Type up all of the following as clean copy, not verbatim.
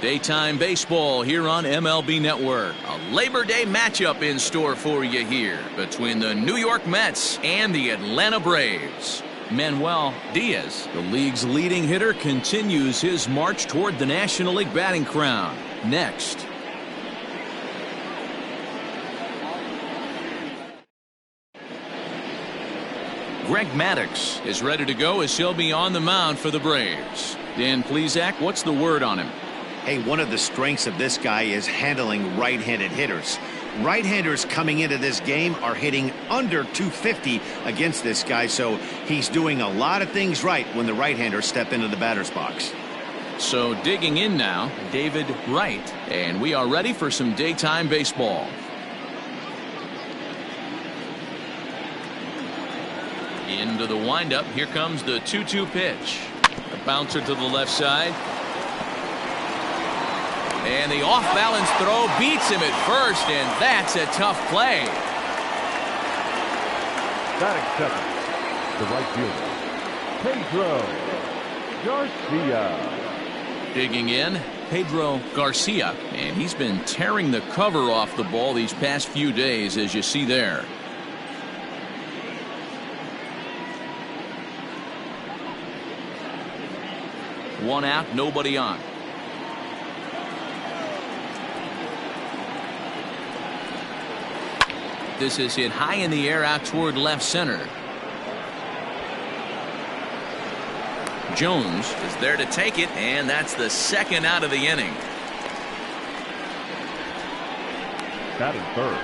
Daytime baseball here on MLB Network. A Labor Day matchup in store for you here between the New York Mets and the Atlanta Braves. Manuel Diaz, the league's leading hitter, continues his march toward the National League batting crown. Next. Greg Maddux is ready to go as he'll be on the mound for the Braves. Dan Plesac, what's the word on him? Hey, one of the strengths of this guy is handling right-handed hitters. Right-handers coming into this game are hitting under 250 against this guy, so he's doing a lot of things right when the right-handers step into the batter's box. So digging in now, David Wright, and we are ready for some daytime baseball. Into the windup, here comes the 2-2 pitch. A bouncer to the left side. And the off-balance throw beats him at first, and that's a tough play. Batting second, the right fielder, Pedro Garcia. Digging in, Pedro Garcia, and he's been tearing the cover off the ball these past few days, as you see there. One out, nobody on. This is hit high in the air out toward left center. Jones is there to take it, and that's the second out of the inning. Batting third,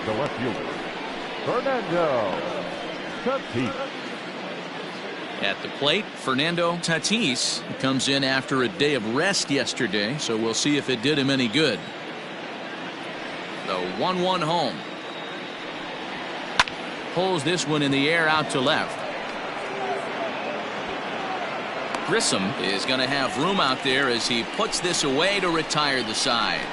the left fielder, Fernando Tatis. At the plate, Fernando Tatis comes in after a day of rest yesterday, so we'll see if it did him any good. The 1-1 home. Pulls this one in the air out to left. Grissom is going to have room out there as he puts this away to retire the side.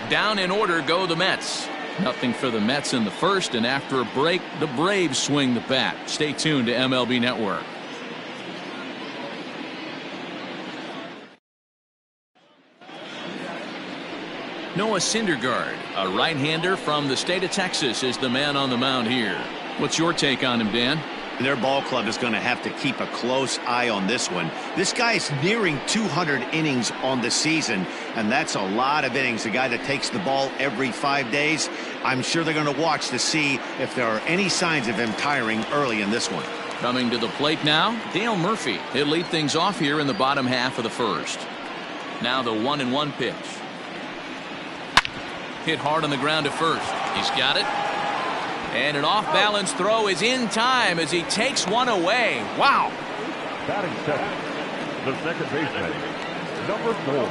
Down in order go the Mets. Nothing for the Mets in the first, and after a break, the Braves swing the bat. Stay tuned to MLB Network. Noah Syndergaard, a right-hander from the state of Texas, is the man on the mound here. What's your take on him, Dan? Their ball club is going to have to keep a close eye on this one. This guy is nearing 200 innings on the season, and that's a lot of innings. A guy that takes the ball every 5 days. I'm sure they're going to watch to see if there are any signs of him tiring early in this one. Coming to the plate now, Dale Murphy. He'll lead things off here in the bottom half of the first. Now the 1-1 pitch. Hit hard on the ground to first. He's got it. And an off-balance throw is in time as he takes one away. Wow. Batting second, the second baseman, number 4.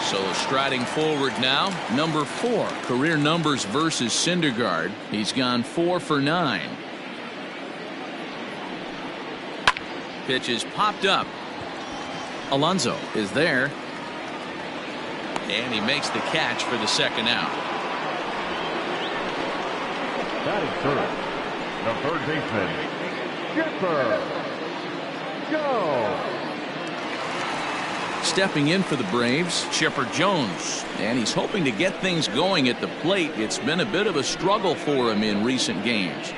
So striding forward now, number 4. Career numbers versus Syndergaard. He's gone 4 for 9. Pitch is popped up. Alonso is there. And he makes the catch for the second out. Batting third, the third baseman, Chipper Jones. Stepping in for the Braves, Chipper Jones. And he's hoping to get things going at the plate. It's been a bit of a struggle for him in recent games.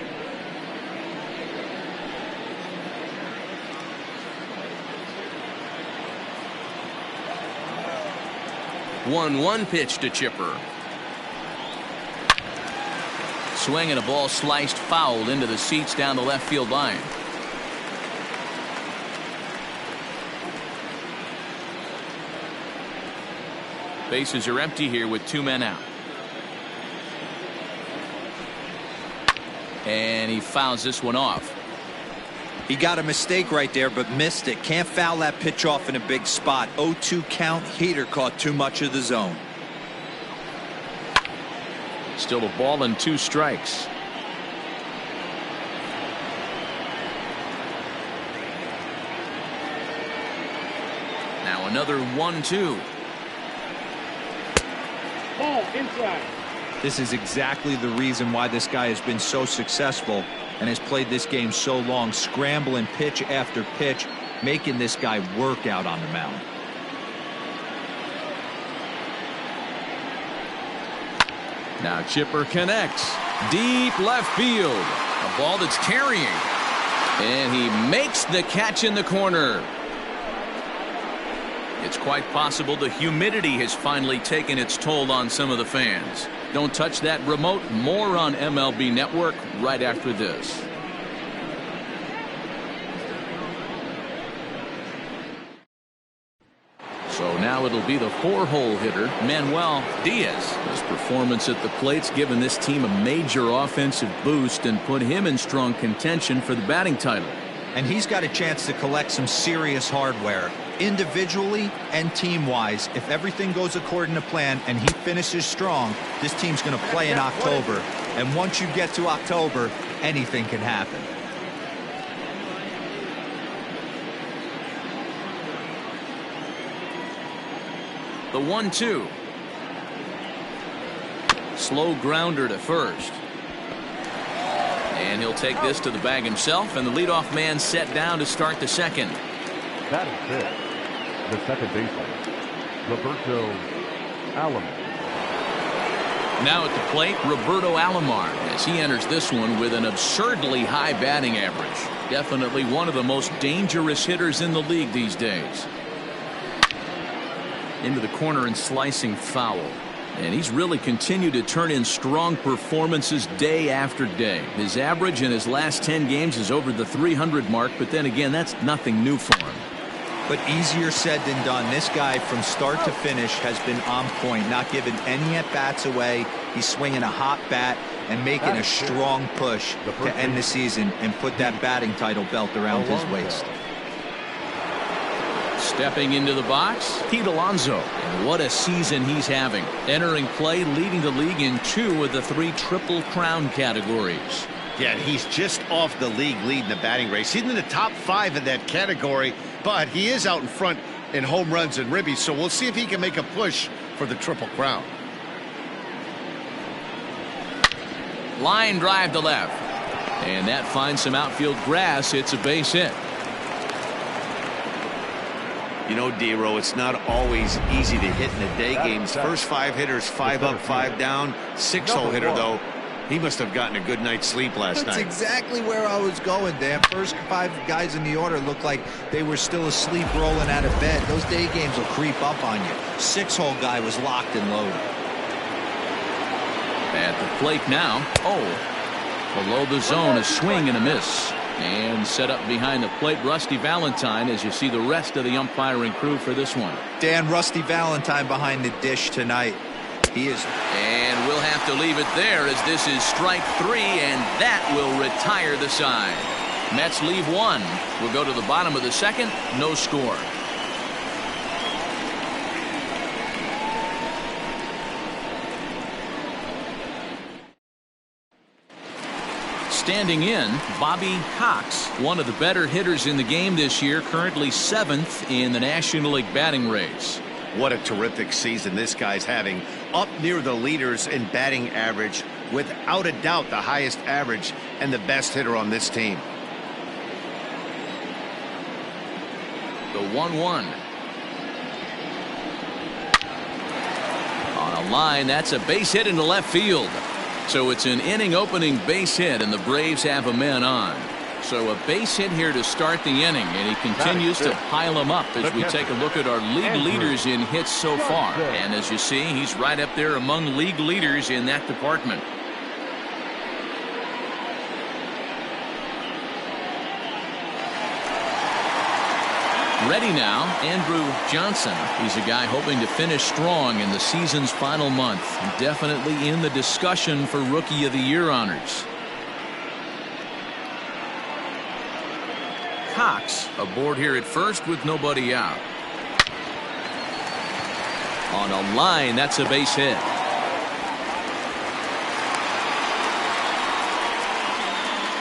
One pitch to Chipper. Swing and a ball sliced foul into the seats down the left field line. Bases are empty here with 2 men out. And he fouls this one off. He got a mistake right there, but missed it. Can't foul that pitch off in a big spot. 0-2 count. Heater caught too much of the zone. Still a ball and 2 strikes. Now another 1-2. Ball inside. This is exactly the reason why this guy has been so successful and has played this game so long. Scrambling pitch after pitch, making this guy work out on the mound. Now Chipper connects. Deep left field. A ball that's carrying. And he makes the catch in the corner. It's quite possible the humidity has finally taken its toll on some of the fans. Don't touch that remote. More on MLB Network right after this. So now it'll be the 4-hole hitter, Manuel Diaz. His performance at the plate's given this team a major offensive boost and put him in strong contention for the batting title. And he's got a chance to collect some serious hardware, individually and team-wise. If everything goes according to plan and he finishes strong, this team's going to play in October. And once you get to October, anything can happen. The 1-2. Slow grounder to first. And he'll take this to the bag himself, and the leadoff man set down to start the second. That is it. The second baseman, Roberto Alomar. Now at the plate, Roberto Alomar, as he enters this one with an absurdly high batting average. Definitely one of the most dangerous hitters in the league these days. Into the corner and slicing foul. And he's really continued to turn in strong performances day after day. His average in his last 10 games is over the 300 mark, but then again, that's nothing new for him. But easier said than done. This guy from start to finish has been on point, not giving any at-bats away. He's swinging a hot bat and making a strong push to end the season and put that batting title belt around his waist. Stepping into the box, Pete Alonso. And what a season he's having. Entering play, leading the league in 2 of the 3 Triple Crown categories. Yeah, he's just off the league lead in the batting race. He's in the top 5 in that category, but he is out in front in home runs and ribbies, so we'll see if he can make a push for the Triple Crown. Line drive to left. And that finds some outfield grass. It's a base hit. You know, D-Row, it's not always easy to hit in the day games. First 5 hitters, 5 up, 5 down. 6-hole hitter, though, he must have gotten a good night's sleep last night. That's exactly where I was going, Dan. First 5 guys in the order looked like they were still asleep rolling out of bed. Those day games will creep up on you. 6-hole guy was locked and loaded. At the plate now. Oh, below the zone, a swing and a miss. And set up behind the plate, Rusty Valentine, as you see the rest of the umpiring crew for this one. Dan, Rusty Valentine behind the dish tonight. He is. And we'll have to leave it there as this is strike 3, and that will retire the side. Mets leave 1. We'll go to the bottom of the second. No score. Standing in, Bobby Cox, one of the better hitters in the game this year, currently 7th in the National League batting race. What a terrific season this guy's having. Up near the leaders in batting average, without a doubt the highest average and the best hitter on this team. The 1-1. On a line, that's a base hit into left field. So it's an inning opening base hit, and the Braves have a man on. So a base hit here to start the inning, and he continues to pile them up as we take a look at our league leaders in hits so far. And as you see, he's right up there among league leaders in that department. Ready now, Andrew Johnson. He's a guy hoping to finish strong in the season's final month. Definitely in the discussion for Rookie of the Year honors. Cox aboard here at first with nobody out. On a line, that's a base hit.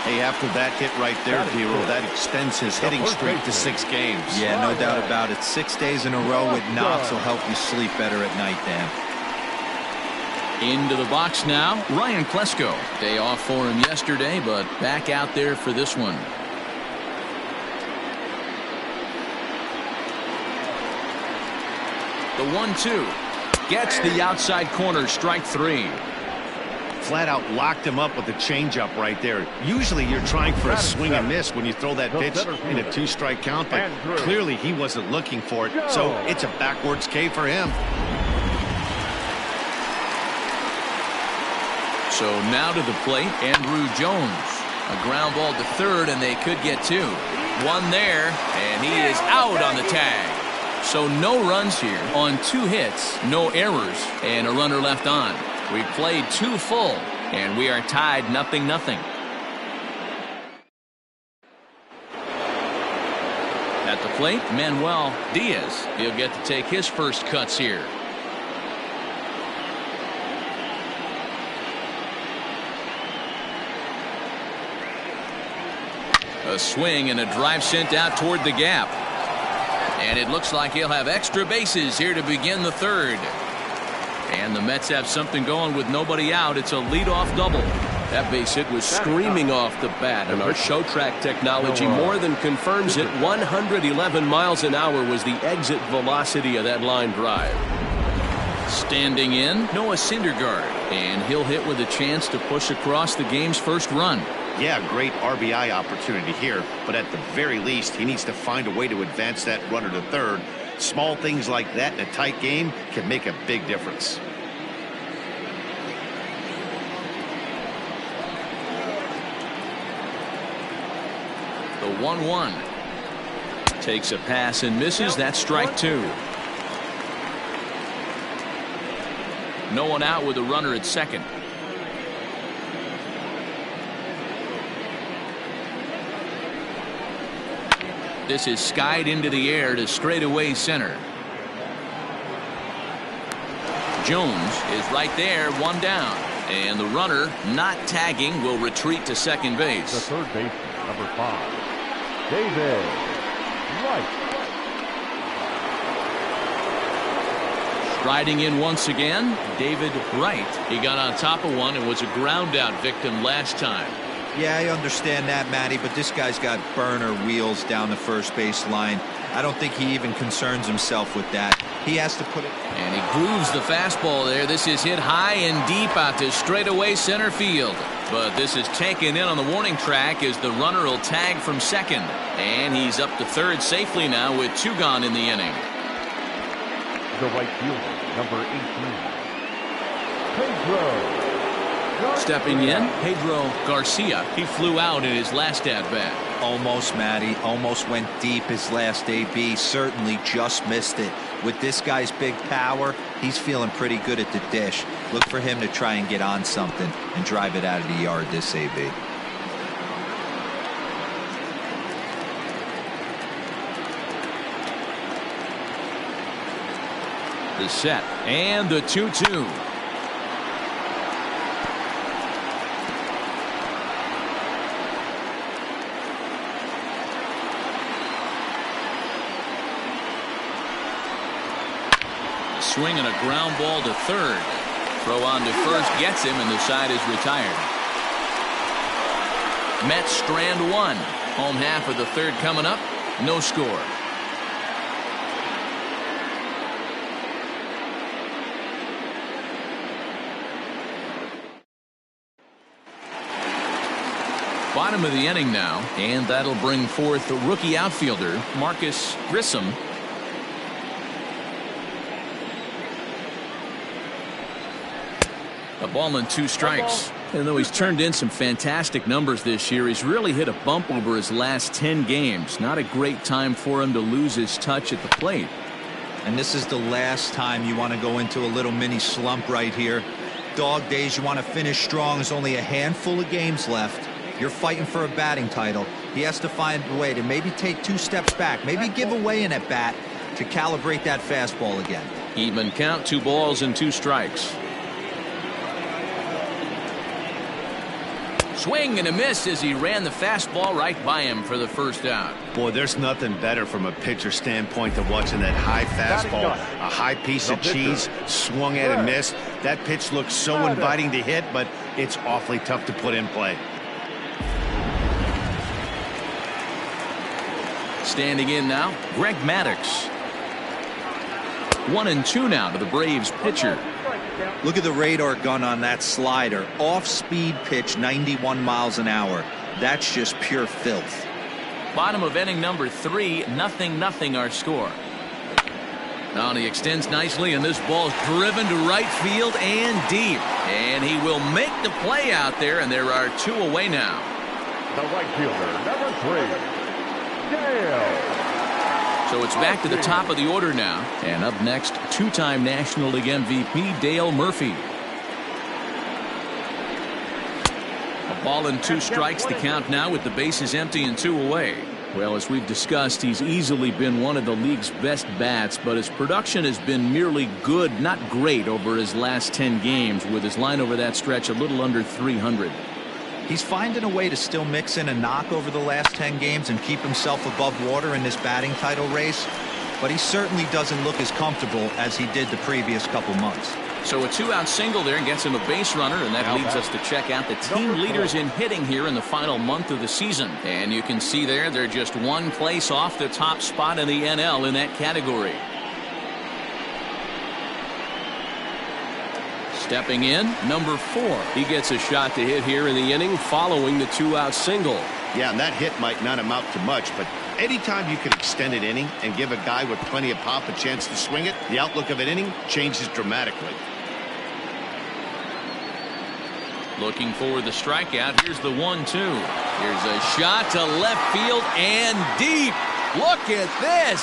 Hey, after that hit right there, D-Row, that extends his hitting streak to 6 games. Yeah, no doubt about it. 6 days in a row with knocks will help you sleep better at night, Dan. Into the box now, Ryan Klesko. Day off for him yesterday, but back out there for this one. The 1-2. Gets the outside corner, strike 3. Flat out locked him up with the changeup right there. Usually you're trying for a swing and miss when you throw that pitch in a 2-strike count, but clearly he wasn't looking for it, so it's a backwards K for him. So now to the plate, Andrew Jones. A ground ball to third, and they could get 2. 1 there, and he is out on the tag. So no runs here on 2 hits, no errors, and a runner left on. We played 2 full, and we are tied 0-0. At the plate, Manuel Diaz. He'll get to take his first cuts here. A swing and a drive sent out toward the gap. And it looks like he'll have extra bases here to begin the 3rd. And the Mets have something going with nobody out. It's a leadoff double. That base hit was screaming off the bat, and our show track technology more than confirms it. 111 miles an hour was the exit velocity of that line drive. Standing in, Noah Syndergaard. And he'll hit with a chance to push across the game's first run. Yeah, great RBI opportunity here, but at the very least, he needs to find a way to advance that runner to 3rd. Small things like that in a tight game can make a big difference. The 1-1. Takes a pass and misses. That's strike 2. No one out with a runner at second. This is skied into the air to straightaway center. Jones is right there, 1 down. And the runner, not tagging, will retreat to second base. The third baseman, number 5, David Wright. Striding in once again, David Wright. He got on top of one and was a ground out victim last time. Yeah, I understand that, Matty, but this guy's got burner wheels down the first base line. I don't think he even concerns himself with that. He has to put it. And he grooves the fastball there. This is hit high and deep out to straightaway center field. But this is taken in on the warning track as the runner will tag from second. And he's up to 3rd safely now with 2 gone in the inning. The right fielder, number 18, Pedro. Stepping in, Pedro Garcia. He flew out in his last at-bat. Almost, Matty. Almost went deep his last AB. Certainly just missed it. With this guy's big power, he's feeling pretty good at the dish. Look for him to try and get on something and drive it out of the yard this AB. The set and the 2-2. Swing and a ground ball to 3rd. Throw on to first gets him, and the side is retired. Mets strand 1. Home half of the 3rd coming up. No score. Bottom of the inning now, and that'll bring forth the rookie outfielder Marcus Grissom. A ball and 2 strikes. And though he's turned in some fantastic numbers this year, he's really hit a bump over his last 10 games. Not a great time for him to lose his touch at the plate. And this is the last time you want to go into a little mini slump right here. Dog days, you want to finish strong. There's only a handful of games left. You're fighting for a batting title. He has to find a way to maybe take 2 steps back, maybe give away an at-bat to calibrate that fastball again. Even count, 2 balls and 2 strikes. Swing and a miss as he ran the fastball right by him for the first out. Boy, there's nothing better from a pitcher standpoint than watching that high fastball. A high piece of cheese swung at and missed. That pitch looks so inviting to hit, but it's awfully tough to put in play. Standing in now, Greg Maddux. 1-2 now to the Braves pitcher. Look at the radar gun on that slider. Off-speed pitch, 91 miles an hour. That's just pure filth. Bottom of inning number 3, 0-0 our score. Now he extends nicely, and this ball's driven to right field and deep. And he will make the play out there, and there are 2 away now. The right fielder, number 3, Dale. So it's back to the top of the order now. And up next, 2-time National League MVP Dale Murphy. A ball and 2 strikes the count now with the bases empty and 2 away. Well, as we've discussed, he's easily been one of the league's best bats, but his production has been merely good, not great, over his last 10 games, with his line over that stretch a little under 300. He's finding a way to still mix in a knock over the last 10 games and keep himself above water in this batting title race, but he certainly doesn't look as comfortable as he did the previous couple months. So a 2-out single there gets him a base runner, and that leads us to check out the team leaders in hitting here in the final month of the season. And you can see there, they're just 1 place off the top spot in the NL in that category. Stepping in, number 4. He gets a shot to hit here in the inning following the 2-out single. Yeah, and that hit might not amount to much, but anytime you can extend an inning and give a guy with plenty of pop a chance to swing it, the outlook of an inning changes dramatically. Looking for the strikeout. Here's the 1-2. Here's a shot to left field and deep. Look at this.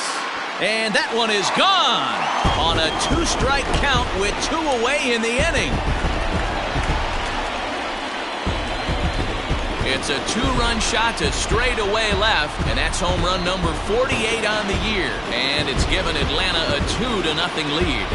And that one is gone on a 2-strike count with 2 away in the inning. It's a 2-run shot to straightaway left, and that's home run number 48 on the year. And it's given Atlanta a 2-0 lead.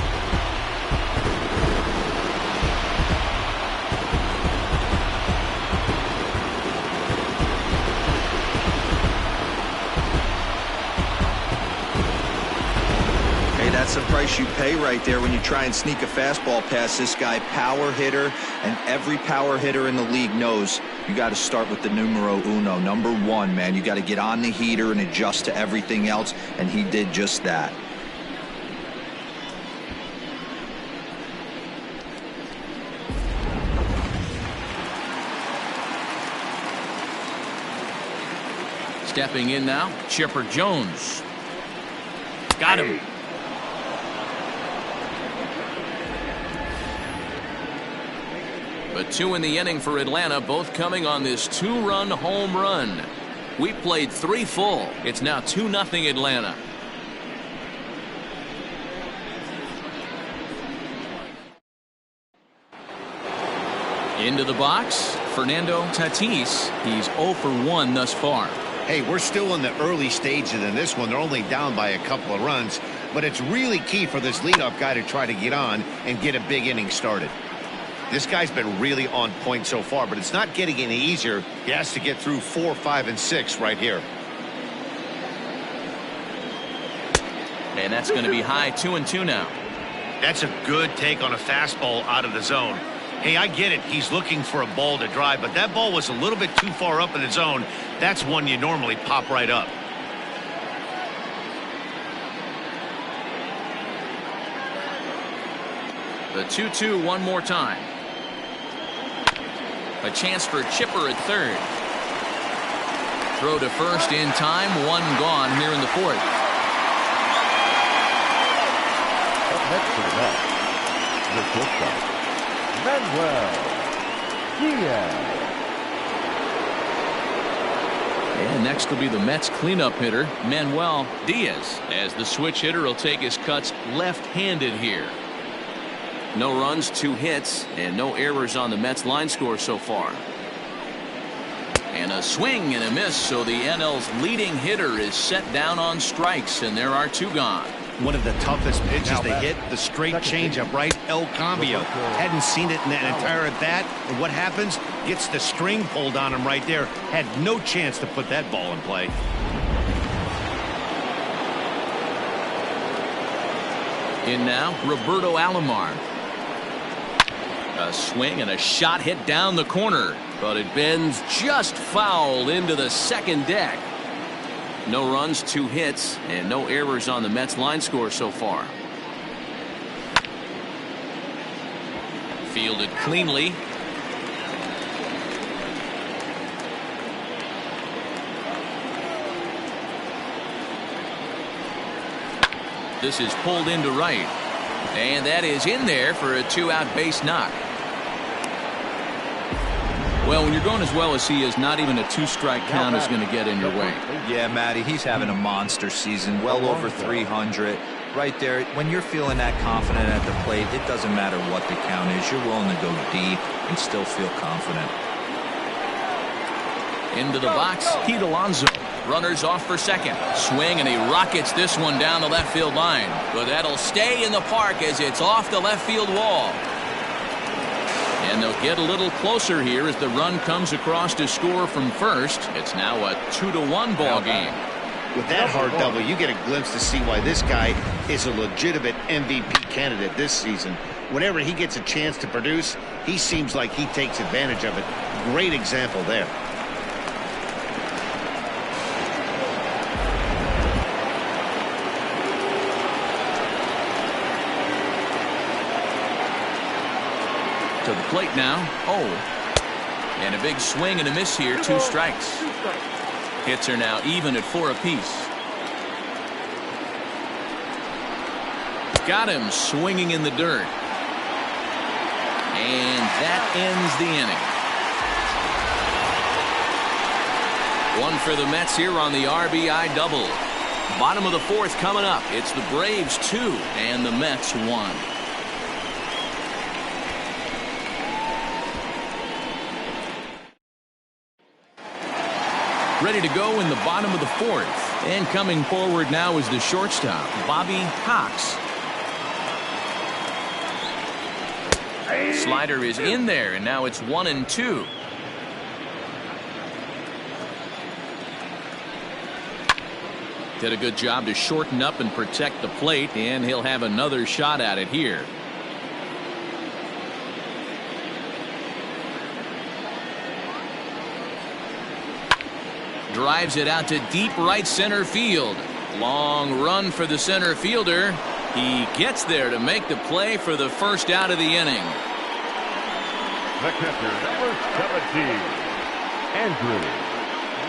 That's the price you pay right there when you try and sneak a fastball past this guy. Power hitter, and every power hitter in the league knows you got to start with the numero uno, number 1, man. You got to get on the heater and adjust to everything else, and he did just that. Stepping in now, Chipper Jones. Got him. But 2 in the inning for Atlanta, both coming on this 2-run home run. We played 3 full. It's now 2-0 Atlanta. Into the box, Fernando Tatis. He's 0 for 1 thus far. Hey, we're still in the early stages in this one. They're only down by a couple of runs, but it's really key for this leadoff guy to try to get on and get a big inning started. This guy's been really on point so far, but it's not getting any easier. He has to get through 4, 5, and 6 right here. And that's going to be high, 2-2 now. That's a good take on a fastball out of the zone. Hey, I get it. He's looking for a ball to drive, but that ball was a little bit too far up in the zone. That's one you normally pop right up. The 2-2 one more time. A chance for Chipper at third. Throw to first in time. 1 gone here in the 4th. Up next to the net, the shortstop, Manuel Diaz. And next will be the Mets cleanup hitter, Manuel Diaz, as the switch hitter will take his cuts left-handed here. No runs, 2 hits, and no errors on the Mets line score so far. And a swing and a miss, so the NL's leading hitter is set down on strikes, and there are 2 gone. One of the toughest pitches they hit, the straight changeup, right? El Cambio. Hadn't seen it in that entire at bat. And what happens? Gets the string pulled on him right there. Had no chance to put that ball in play. In now, Roberto Alomar. A swing and a shot hit down the corner, but it bends just foul into the second deck. No runs, 2 hits, and no errors on the Mets line score so far. Fielded cleanly. This is pulled into right. And that is in there for a 2-out base knock. Well, when you're going as well as he is, not even a 2-strike count is going to get in your way. Yeah, Matty, he's having a monster season, well over 300. Right there, when you're feeling that confident at the plate, it doesn't matter what the count is. You're willing to go deep and still feel confident. Into the box, Pete Alonso. Runners off for second. Swing, and he rockets this one down the left field line. But that'll stay in the park as it's off the left field wall. And they'll get a little closer here as the run comes across to score from first. It's now a 2-1 ball game. With that hard double, you get a glimpse to see why this guy is a legitimate MVP candidate this season. Whenever he gets a chance to produce, he seems like he takes advantage of it. Great example there. To the plate now. Oh. And a big swing and a miss here. 2 strikes. Hits are now even at 4 apiece. Got him swinging in the dirt. And that ends the inning. 1 for the Mets here on the RBI double. Bottom of the 4th coming up. It's the Braves 2 and the Mets 1. Ready to go in the bottom of the 4th. And coming forward now is the shortstop, Bobby Cox. Slider is in there, and now it's 1-2. Did a good job to shorten up and protect the plate, and he'll have another shot at it here. Drives it out to deep right center field. Long run for the center fielder. He gets there to make the play for the first out of the inning. The catcher, number 17, Andrew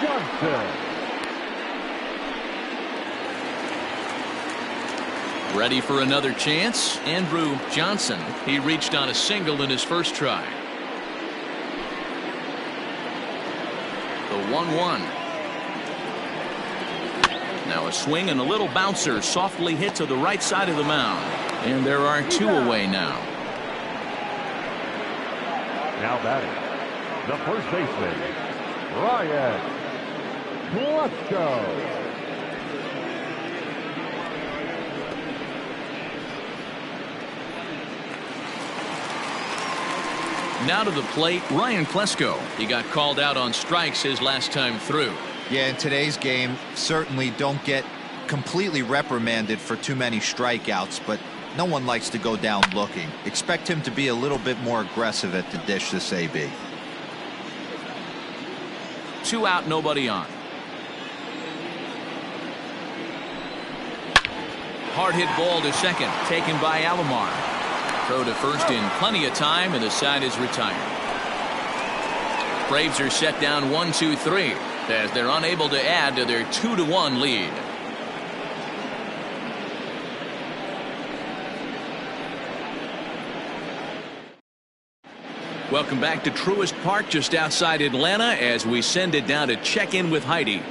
Johnson. Ready for another chance? Andrew Johnson. He reached on a single in his first try. The 1-1. Now a swing and a little bouncer softly hit to the right side of the mound. And there are 2 away now. Now batting, the first baseman, Ryan Klesko. Now to the plate, Ryan Klesko. He got called out on strikes his last time through. Yeah, in today's game, certainly don't get completely reprimanded for too many strikeouts, but no one likes to go down looking. Expect him to be a little bit more aggressive at the dish this AB. 2 out, nobody on. Hard hit ball to second, taken by Alomar. Throw to first in plenty of time, and the side is retired. Braves are set down 1-2-3 as they're unable to add to their 2-1 lead. Welcome back to Truist Park just outside Atlanta as we send it down to check in with Heidi.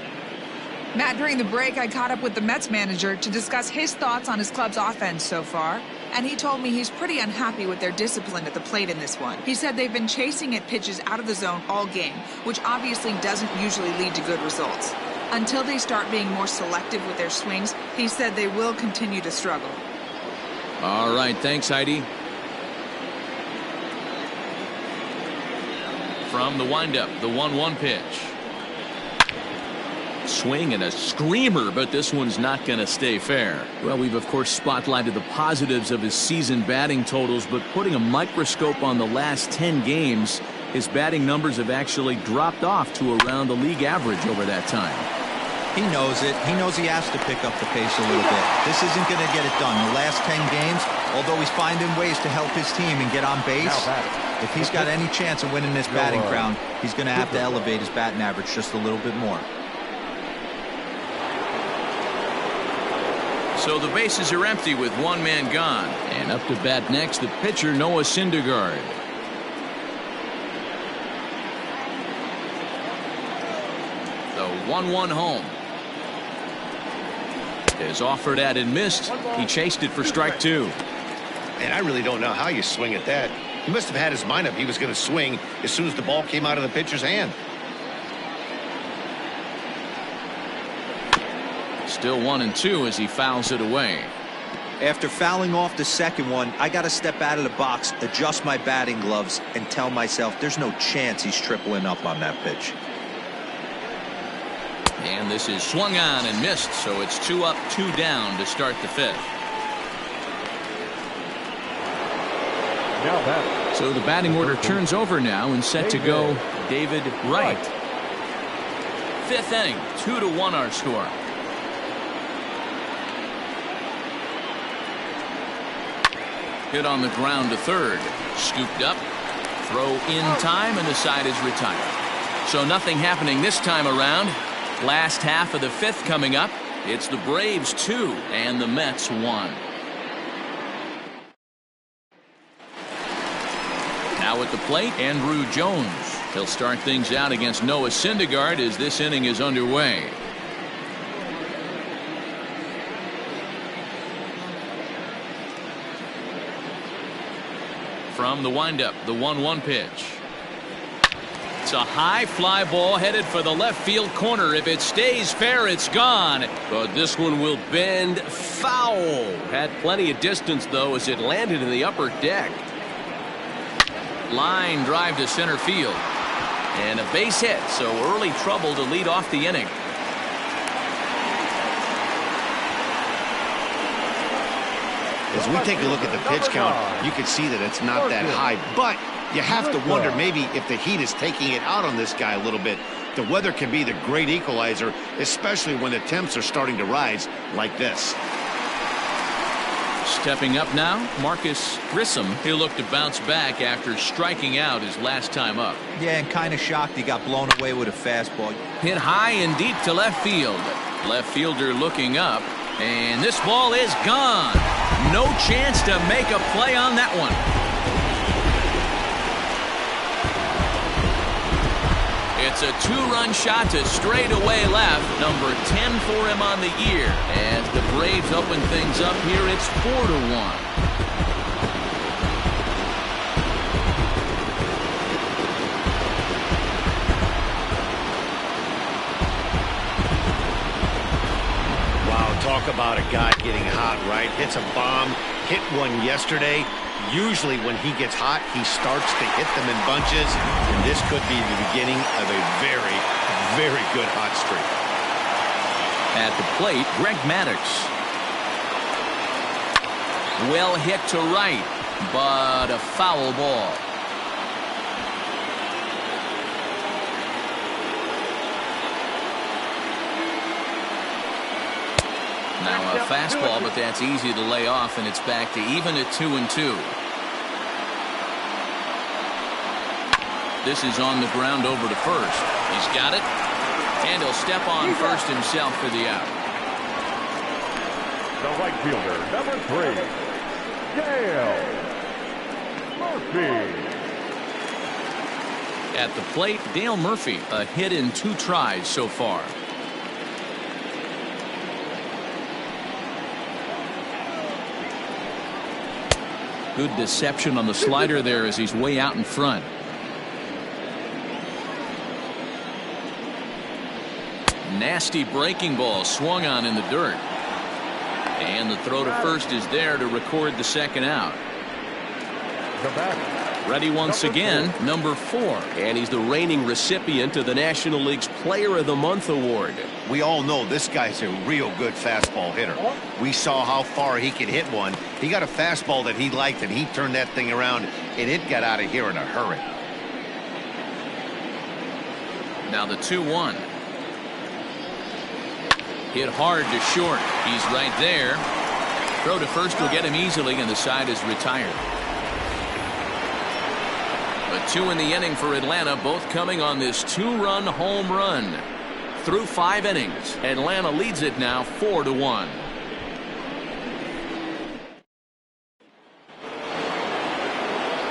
Matt, during the break, I caught up with the Mets manager to discuss his thoughts on his club's offense so far. And he told me he's pretty unhappy with their discipline at the plate in this one. He said they've been chasing at pitches out of the zone all game, which obviously doesn't usually lead to good results. Until they start being more selective with their swings, he said they will continue to struggle. All right, thanks, Heidi. From the windup, the 1-1 pitch. Swing and a screamer, but this one's not going to stay fair. Well, we've of course spotlighted the positives of his season batting totals, but putting a microscope on the last 10 games, his batting numbers have actually dropped off to around the league average over that time. He knows it. He knows he has to pick up the pace a little bit. This isn't going to get it done. The last 10 games, although he's finding ways to help his team and get on base, if he's got any chance of winning this batting crown, he's going to have to elevate his batting average just a little bit more. So the bases are empty with one man gone. And up to bat next, the pitcher, Noah Syndergaard. The 1-1 home. Is offered at and missed. He chased it for strike 2. And I really don't know how you swing at that. He must have had his mind up he was going to swing as soon as the ball came out of the pitcher's hand. Still 1-2 as he fouls it away. After fouling off the second one, I got to step out of the box, adjust my batting gloves, and tell myself there's no chance he's tripling up on that pitch. And this is swung on and missed, so it's 2 up, 2 down to start the 5th. So the batting order turns over now and set to go David Wright. 5th inning, 2-1 our score. Hit on the ground to third. Scooped up. Throw in time, and the side is retired. So nothing happening this time around. Last half of the 5th coming up. It's the Braves 2 and the Mets 1. Now at the plate, Andruw Jones. He'll start things out against Noah Syndergaard as this inning is underway. From the windup, the 1-1 pitch. It's a high fly ball headed for the left field corner. If it stays fair, it's gone. But this one will bend foul. Had plenty of distance, though, as it landed in the upper deck. Line drive to center field. And a base hit, so early trouble to lead off the inning. As we take a look at the pitch count, you can see that it's not that high, but you have to wonder maybe if the heat is taking it out on this guy a little bit. The weather can be the great equalizer, especially when the temps are starting to rise like this. Stepping up now, Marcus Grissom. He'll look to bounce back after striking out his last time up. Yeah, and kind of shocked he got blown away with a fastball. Hit high and deep to left field. Left fielder looking up, and this ball is gone. No chance to make a play on that one. It's a 2-run shot to straightaway left. Number 10 for him on the year. As the Braves open things up here, it's 4-1. Talk about a guy getting hot, right? Hits a bomb, hit one yesterday. Usually when he gets hot, he starts to hit them in bunches, and this could be the beginning of a very, very good hot streak. At the plate, Greg Maddux. Well hit to right, but a foul ball. Now a fastball, but that's easy to lay off, and it's back to even at 2-2. This is on the ground over to first. He's got it, and he'll step on first himself for the out. The right fielder, number 3, Dale Murphy. At the plate, Dale Murphy, a hit in 2 tries so far. Good deception on the slider there as he's way out in front. Nasty breaking ball swung on in the dirt. And the throw to first is there to record the second out. Ready once again, number 4. And he's the reigning recipient of the National League's Player of the Month award. We all know this guy's a real good fastball hitter. We saw how far he could hit one. He got a fastball that he liked, and he turned that thing around, and it got out of here in a hurry. Now the 2-1. Hit hard to short. He's right there. Throw to first will get him easily, and the side is retired. A 2 in the inning for Atlanta, both coming on this 2-run home run. Through 5 innings, Atlanta leads it now 4-1.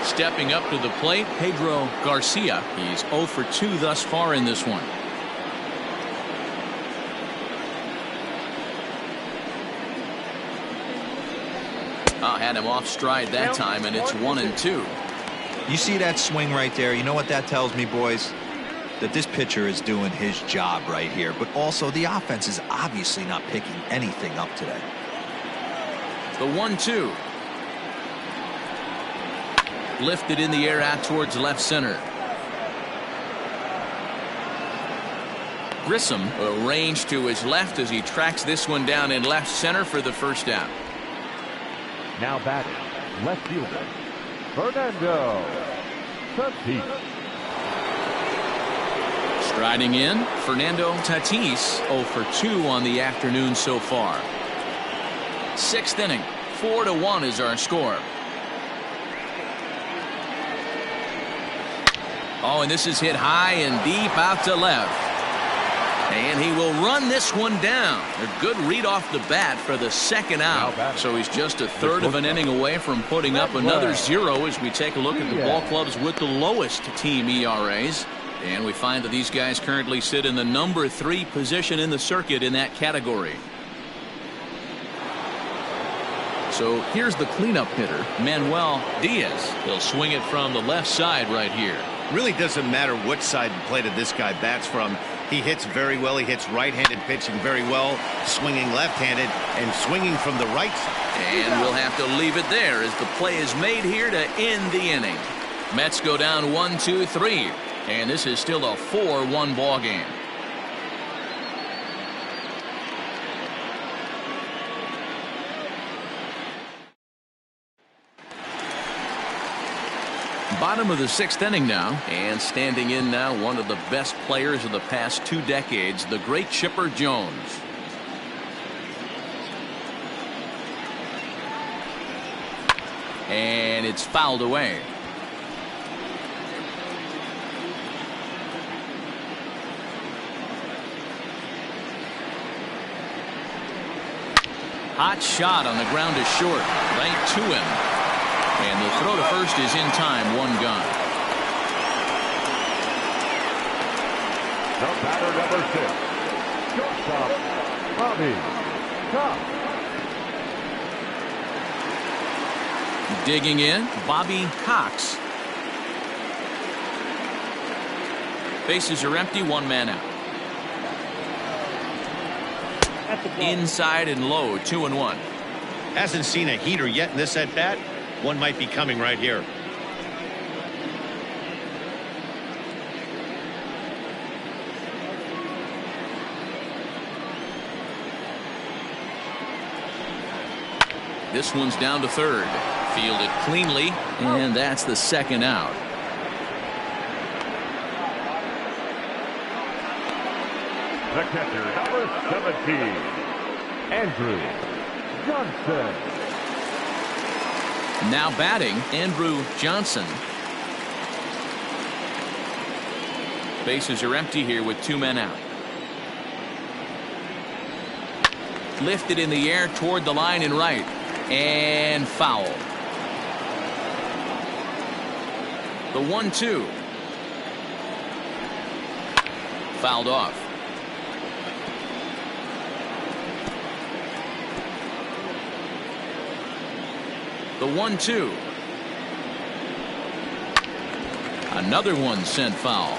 Stepping up to the plate, Pedro Garcia. He's 0 for 2 thus far in this one. Had him off stride that time, and it's 1-2. You see that swing right there? You know what that tells me, boys? That this pitcher is doing his job right here, but also the offense is obviously not picking anything up today. The 1-2. Lifted in the air out towards left center. Grissom arranged to his left as he tracks this one down in left center for the first out. Now batting, left fielder, Fernando Tatis. Striding in, Fernando Tatis, 0 for 2 on the afternoon so far. 6th inning, 4-1 is our score. Oh, and this is hit high and deep out to left. And he will run this one down. A good read off the bat for the second out. So he's just a third of an inning away from putting up another 0 as we take a look at the ball clubs with the lowest team ERAs. And we find that these guys currently sit in the number 3 position in the circuit in that category. So here's the cleanup hitter, Manuel Diaz. He'll swing it from the left side right here. Really doesn't matter what side of the plate this guy bats from. He hits very well. He hits right-handed pitching very well, swinging left-handed and swinging from the right side. And we'll have to leave it there as the play is made here to end the inning. Mets go down 1-2-3, and this is still a 4-1 ball game. Bottom of the 6th inning now, and standing in now one of the best players of the past 2 decades, the great Chipper Jones. And it's fouled away. Hot shot on the ground to short, right to him. And the throw to first is in time, 1 gone. The batter number 6, shortstop, Bobby Cox. Digging in, Bobby Cox. Bases are empty, 1 man out. Inside and low, 2-1. Hasn't seen a heater yet in this at bat. One might be coming right here. This one's down to third. Fielded cleanly, and that's the second out. The catcher, number 17, Andrew Johnson. Now batting, Andrew Johnson. Bases are empty here with 2 men out. Lifted in the air toward the line and right. And foul. The 1-2. Fouled off. The 1-2. Another one sent foul.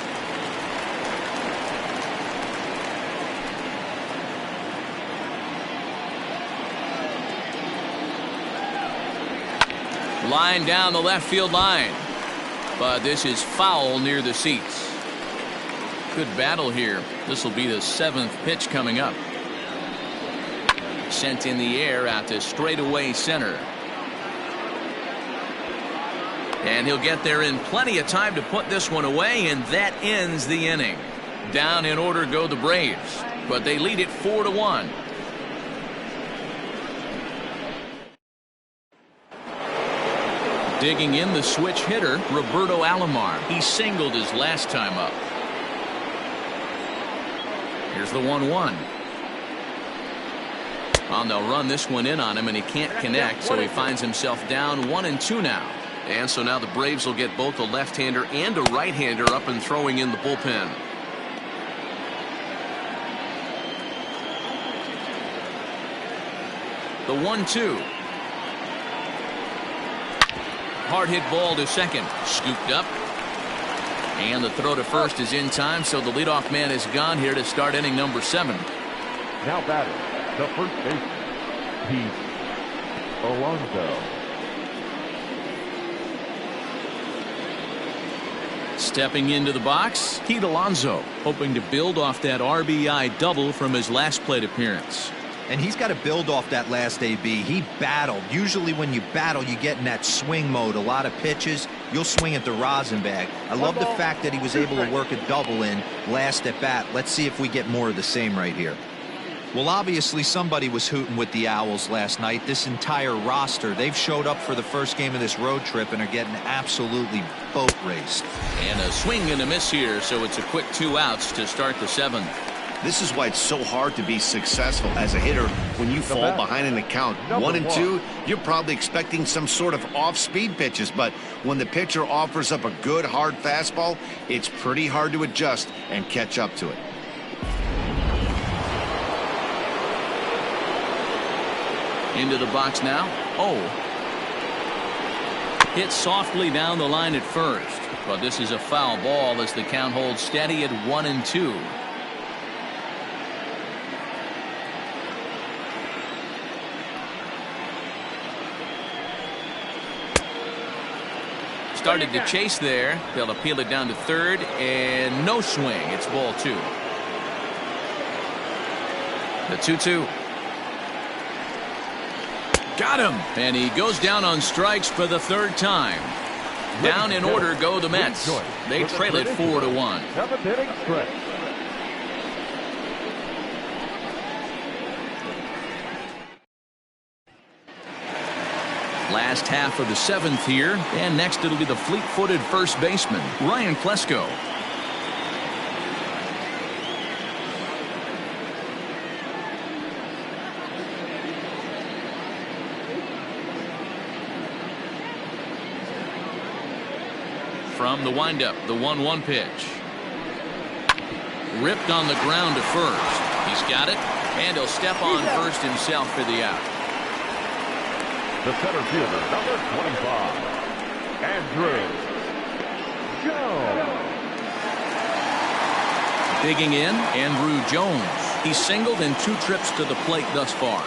Line down the left field line. But this is foul near the seats. Good battle here. This will be the 7th pitch coming up. Sent in the air out to straightaway center. And he'll get there in plenty of time to put this one away, and that ends the inning. Down in order go the Braves, but they lead it 4-1. Digging in, the switch hitter, Roberto Alomar. He singled his last time up. Here's the 1-1. Well, they'll run this one in on him, and he can't connect, so he finds himself down 1-2 now. And so now the Braves will get both a left-hander and a right-hander up and throwing in the bullpen. The 1-2. Hard hit ball to second. Scooped up. And the throw to first is in time, so the leadoff man is gone here to start inning number 7. Now batting, the first baseman, Pete Alonso. Stepping into the box, Pete Alonso, hoping to build off that RBI double from his last plate appearance. And he's got to build off that last AB. He battled. Usually when you battle, you get in that swing mode. A lot of pitches, you'll swing at the rosin bag. I love the fact that he was able to work a double in last at bat. Let's see if we get more of the same right here. Well, obviously somebody was hooting with the Owls last night. This entire roster, they've showed up for the first game of this road trip and are getting absolutely boat raced. And a swing and a miss here, so it's a quick 2 outs to start the 7th. This is why it's so hard to be successful as a hitter when you fall behind in the count. 1-2, you're probably expecting some sort of off-speed pitches, but when the pitcher offers up a good hard fastball, it's pretty hard to adjust and catch up to it. Into the box now. Hit softly down the line at first, but this is a foul ball as the count holds steady at 1-2. Started to chase there. They'll appeal it down to third, and no swing. It's ball 2. The 2-2. Got him, and he goes down on strikes for the 3rd time. Down in order go the Mets. They trail it 4-1. 7th inning stretch. Last half of the 7th here, and next it'll be the fleet-footed first baseman, Ryan Klesko. From the windup, the 1-1 pitch. Ripped on the ground to first. He's got it, and he'll step on first himself for the out. The center fielder, number 25, Andrew Jones. Digging in, Andrew Jones. He's singled in 2 trips to the plate thus far.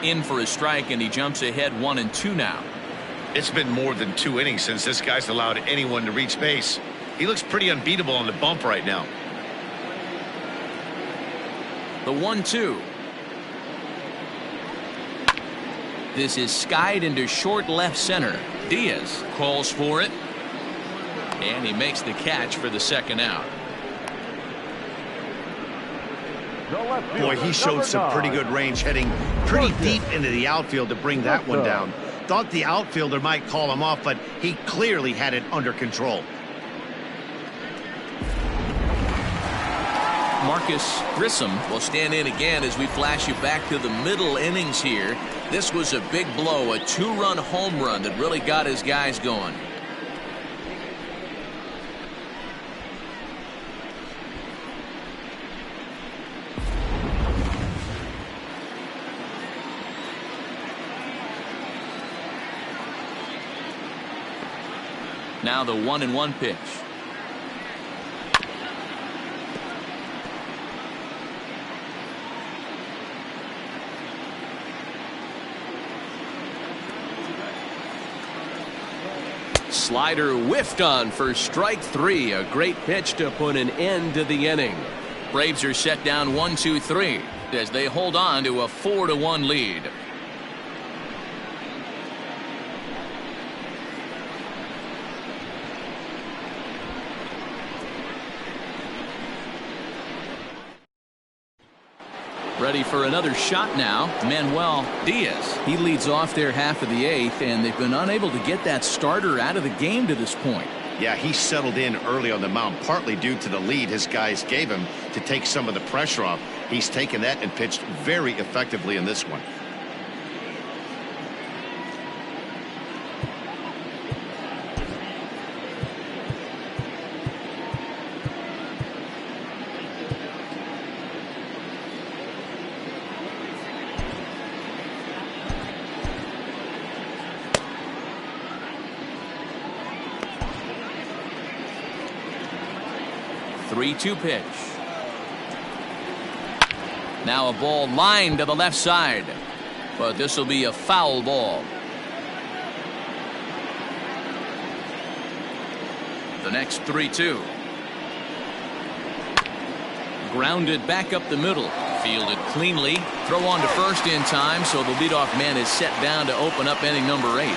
In for a strike, and he jumps ahead 1-2 now. It's been more than 2 innings since this guy's allowed anyone to reach base. He looks pretty unbeatable on the bump right now. The 1-2. This is skied into short left center. Diaz calls for it, and he makes the catch for the 2nd out. Boy, he showed some pretty good range, heading pretty deep into the outfield to bring that one down. Thought the outfielder might call him off, but he clearly had it under control. Marcus Grissom will stand in again as we flash you back to the middle innings here. This was a big blow, a 2-run home run that really got his guys going. Now the 1-1 pitch. Slider whiffed on for strike 3. A great pitch to put an end to the inning. Braves are set down 1-2-3 as they hold on to a 4-1 lead. Ready for another shot now. Manuel Diaz. He leads off their half of the 8th, and they've been unable to get that starter out of the game to this point. Yeah, he settled in early on the mound, partly due to the lead his guys gave him to take some of the pressure off. He's taken that and pitched very effectively in this one. Three-two pitch. Now a ball lined to the left side, but this will be a foul ball. The next 3-2. Grounded back up the middle. Fielded cleanly. Throw on to first in time, so the leadoff man is set down to open up inning number 8.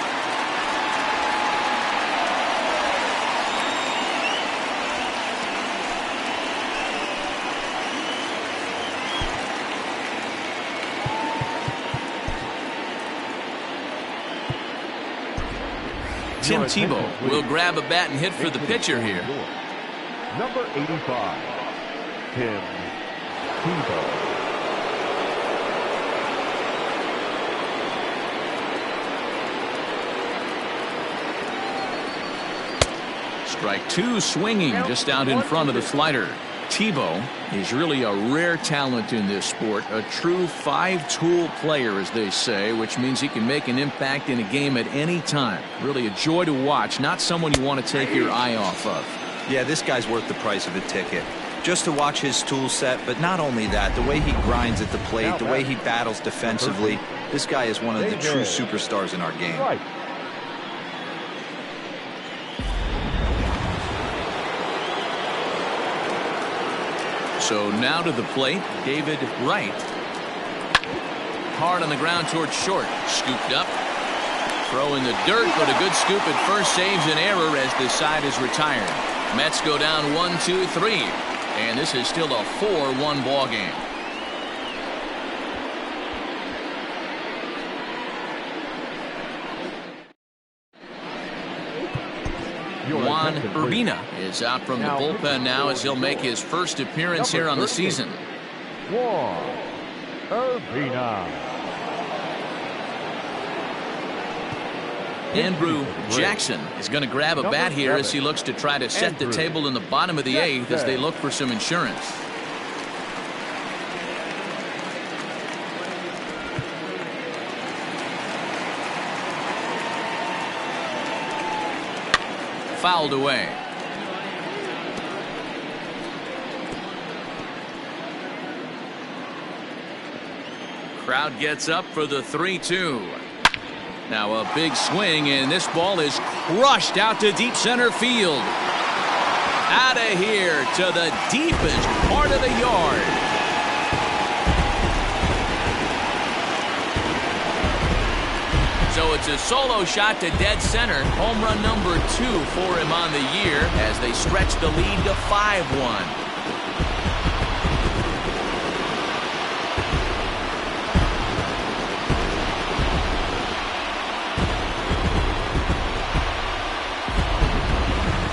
Tim Tebow will grab a bat and hit for the pitcher here. Number 85, Tim Tebow. Strike 2 swinging just out in front of the slider. Tebow is really a rare talent in this sport, a true 5-tool player, as they say, which means he can make an impact in a game at any time. Really a joy to watch, not someone you want to take your eye off of. Yeah, this guy's worth the price of a ticket. Just to watch his tool set, but not only that, the way he grinds at the plate, the way he battles defensively, this guy is one of the true superstars in our game. So now to the plate, David Wright. Hard on the ground towards short. Scooped up. Throw in the dirt, but a good scoop at first saves an error as the side is retired. Mets go down 1-2-3. And this is still a 4-1 ball game. Juan Urbina is out from the bullpen now as he'll make his first appearance here on the season. Juan Urbina. Andrew Jackson is going to grab a bat here as he looks to try to set the table in the bottom of the 8th as they look for some insurance. Fouled away. Crowd gets up for the 3-2. Now a big swing, and this ball is crushed out to deep center field. Out of here to the deepest part of the yard. So it's a solo shot to dead center. Home run number 2 for him on the year as they stretch the lead to 5-1.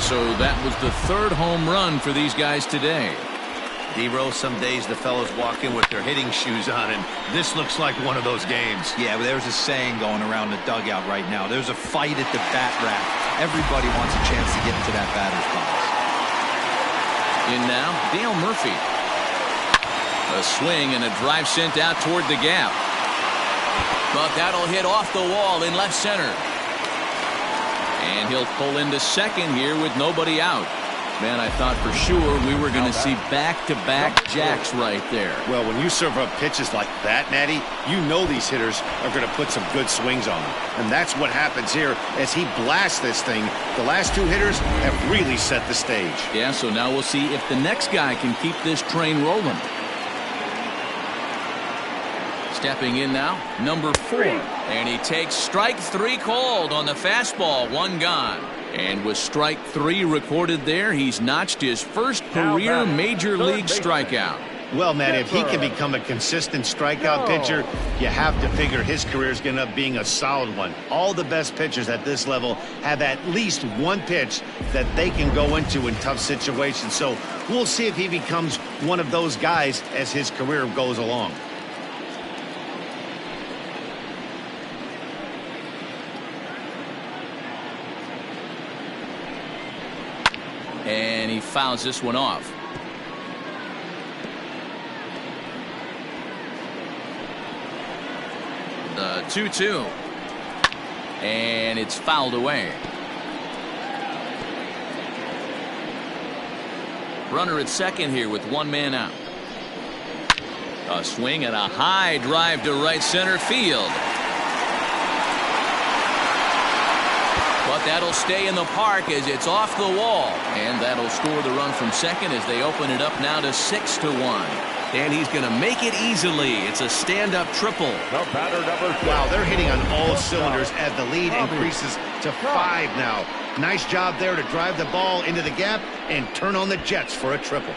So that was the 3rd home run for these guys today. D-Rose, some days the fellows walk in with their hitting shoes on, and this looks like one of those games. Yeah, but there's a saying going around the dugout right now. There's a fight at the bat rack. Everybody wants a chance to get into that batter's box. In now, Dale Murphy. A swing and a drive sent out toward the gap. But that'll hit off the wall in left center. And he'll pull into second here with nobody out. Man, I thought for sure we were going to see back-to-back jacks right there. Well, when you serve up pitches like that, Natty, you know these hitters are going to put some good swings on them. And that's what happens here as he blasts this thing. The last 2 hitters have really set the stage. Yeah, so now we'll see if the next guy can keep this train rolling. Stepping in now, number 4. And he takes strike 3 called on the fastball, 1 gone. And with strike 3 recorded there, he's notched his first career major league strikeout. Well, Matt, if he can become a consistent strikeout pitcher, you have to figure his career is going to end up being a solid one. All the best pitchers at this level have at least one pitch that they can go into in tough situations. So we'll see if he becomes one of those guys as his career goes along. And he fouls this one off. The 2-2. And it's fouled away. Runner at second here with one man out. A swing and a high drive to right center field. But that'll stay in the park as it's off the wall. And that'll score the run from second as they open it up now to 6-1. And he's going to make it easily. It's a stand-up triple. The batter, number 6. Wow, they're hitting on all cylinders as the lead increases to 5 now. Nice job there to drive the ball into the gap and turn on the Jets for a triple.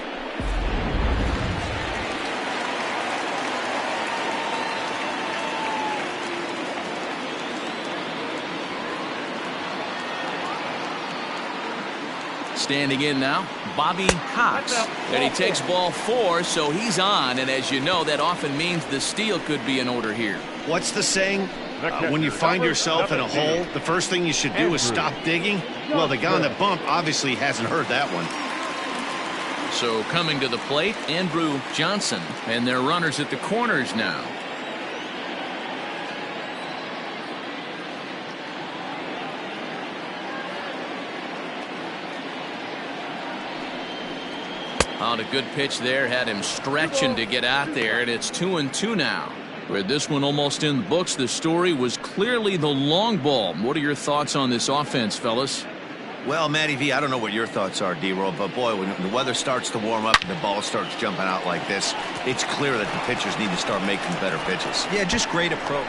Standing in now, Bobby Cox. And he takes ball 4, so he's on. And as you know, that often means the steal could be in order here. What's the saying? When you find yourself in a hole, the first thing you should do is stop digging. Well, the guy on the bump obviously hasn't heard that one. So coming to the plate, Andrew Johnson. And their runners at the corners now. On a good pitch there, had him stretching to get out there, and it's 2-2 now. With this one almost in the books, the story was clearly the long ball. What are your thoughts on this offense, fellas? Well, Matty V, I don't know what your thoughts are, D-Roll, but boy, when the weather starts to warm up and the ball starts jumping out like this, it's clear that the pitchers need to start making better pitches. Yeah, just great approach.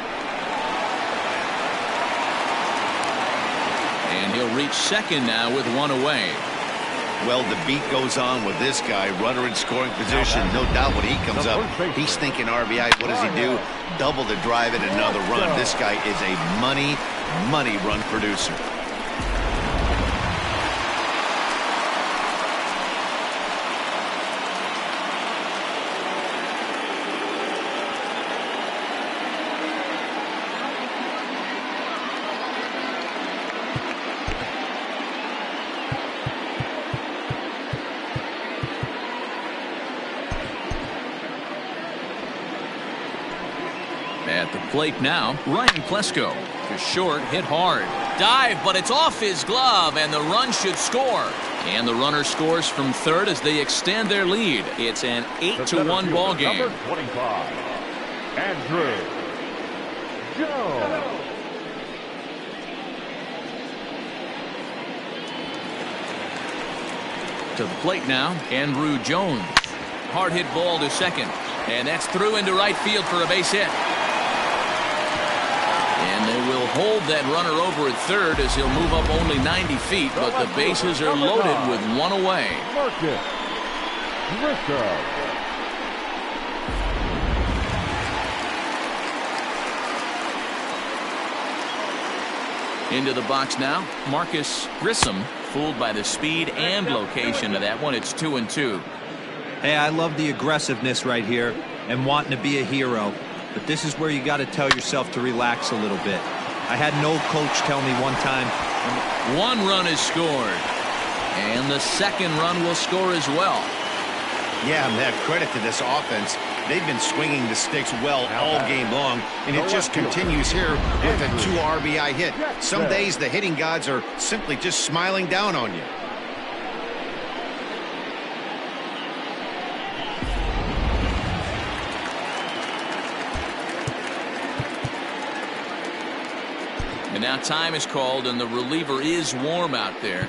And he'll reach second now with one away. Well, the beat goes on with this guy, runner in scoring position. No doubt when he comes up, he's thinking RBI. What does he do? Double the drive and another run. This guy is a money run producer. At the plate now, Ryan Plesko. To short, hit hard. Dive, but it's off his glove, and the run should score. And the runner scores from third as they extend their lead. It's an 8-1 ball game. Number 25, Andrew Jones. To the plate now, Andrew Jones. Hard hit ball to second. And that's through into right field for a base hit. And they will hold that runner over at third as he'll move up only 90 feet, but the bases are loaded with one away. Marcus Grissom. Into the box now, Marcus Grissom, fooled by the speed and location of that one. It's 2-2. Hey, I love the aggressiveness right here and wanting to be a hero. But this is where you got to tell yourself to relax a little bit. I had an old coach tell me one time. One run is scored. And the second run will score as well. Yeah, man, credit to this offense. They've been swinging the sticks well all game long, and it just continues here with a 2 RBI hit. Some days the hitting gods are simply just smiling down on you. And now time is called, and the reliever is warm out there.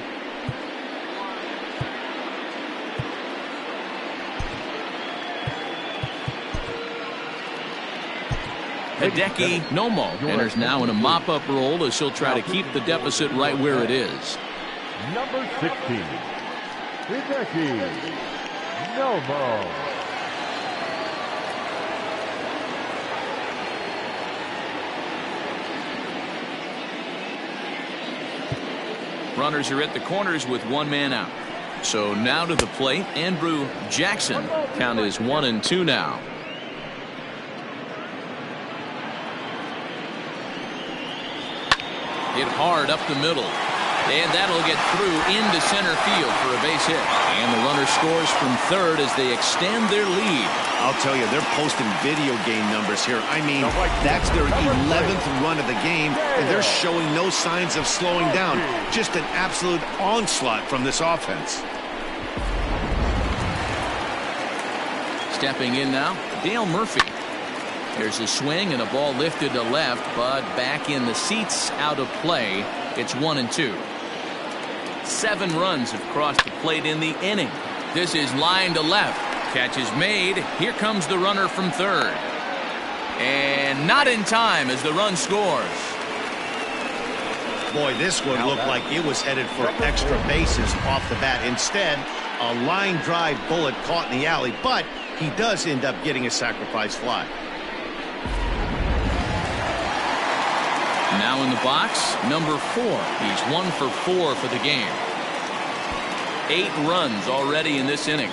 Hideki Nomo enters now in a mop-up role as he'll try to keep the deficit right where it is. Number 16, Hideki Nomo. runners are at the corners with one man out. So now to the plate, Andrew Jackson. Count is 1-2 now. Hit hard up the middle. And that'll get through into center field for a base hit. And the runner scores from third as they extend their lead. I'll tell you, they're posting video game numbers here. I mean, that's their 11th run of the game, and they're showing no signs of slowing down. Just an absolute onslaught from this offense. Stepping in now, Dale Murphy. There's a swing and a ball lifted to left, but back in the seats, out of play. It's 1-2. 7 runs have crossed the plate in the inning. This is line to left. Catch is made. Here comes the runner from third. And not in time as the run scores. Boy, this one looked like it was headed for extra bases off the bat. Instead, a line drive bullet caught in the alley, but he does end up getting a sacrifice fly. Now in the box, number 4. He's 1 for 4 for the game. 8 runs already in this inning.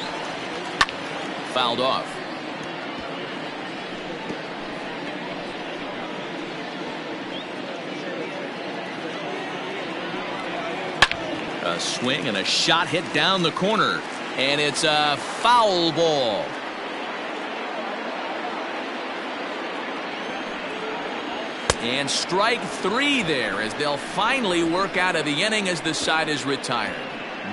Fouled off. A swing and a shot hit down the corner. And it's a foul ball. And strike 3 there as they'll finally work out of the inning as the side is retired.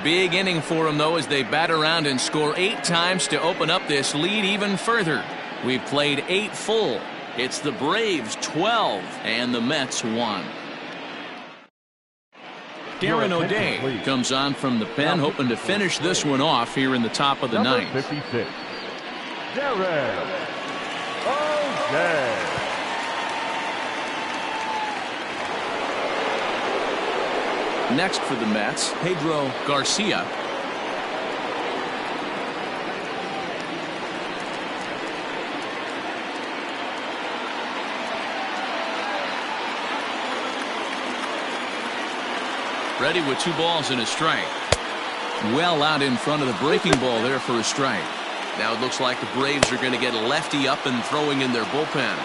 Big inning for them, though, as they bat around and score 8 times to open up this lead even further. We've played 8 full. It's the Braves 12 and the Mets 1. Darren O'Day comes on from the pen, hoping to finish this one off here in the top of the ninth. 56, Darren O'Day. Next for the Mets, Pedro Garcia. Ready with 2 balls and a strike. Well out in front of the breaking ball there for a strike. Now it looks like the Braves are going to get a lefty up and throwing in their bullpen.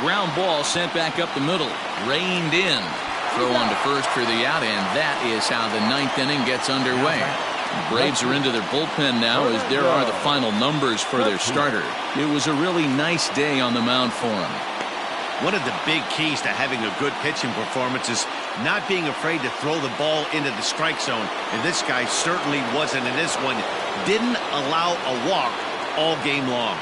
Ground ball sent back up the middle. Reined in. Throw on to first for the out, and that is how the 9th inning gets underway. The Braves are into their bullpen now as there are the final numbers for their starter. It was a really nice day on the mound for him. One of the big keys to having a good pitching performance is not being afraid to throw the ball into the strike zone. And this guy certainly wasn't in this one. Didn't allow a walk all game long.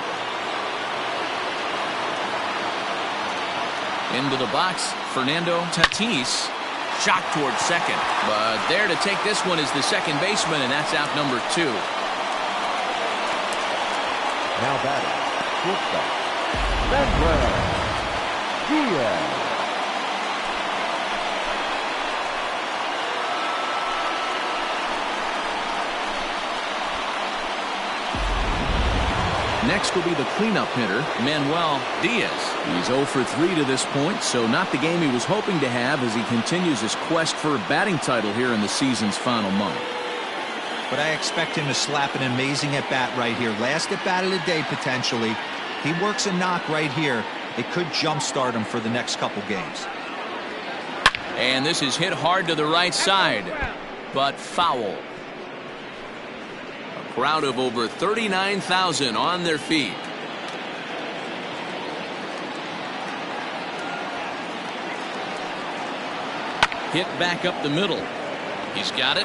Into the box, Fernando Tatis. Shot towards second. But there to take this one is the second baseman, and that's out number 2. Now batting, shortstop, Manuel Diaz. Next will be the cleanup hitter, Manuel Diaz. He's 0 for 3 to this point, so not the game he was hoping to have as he continues his quest for a batting title here in the season's final month. But I expect him to slap an amazing at-bat right here. Last at-bat of the day, potentially. He works a knock right here. It could jumpstart him for the next couple games. And this is hit hard to the right side, but foul. Crowd of over 39,000 on their feet. Hit back up the middle. He's got it.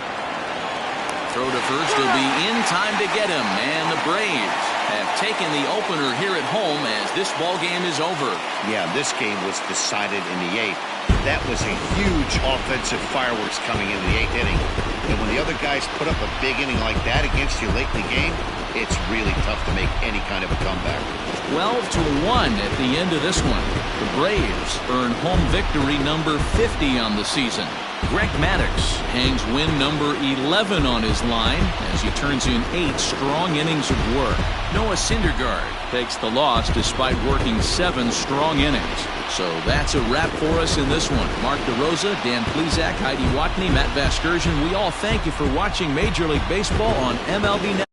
Throw to first will be in time to get him, and the Braves have taken the opener here at home as this ball game is over. Yeah, this game was decided in the 8th. That was a huge offensive fireworks coming into the 8th inning. And when the other guys put up a big inning like that against you late in the game, it's really tough to make any kind of a comeback. 12-1 at the end of this one. The Braves earn home victory number 50 on the season. Greg Maddux hangs win number 11 on his line as he turns in 8 strong innings of work. Noah Syndergaard takes the loss despite working 7 strong innings. So that's a wrap for us in this one. Mark DeRosa, Dan Plesac, Heidi Watney, Matt Vasgersian, we all thank you for watching Major League Baseball on MLB Network.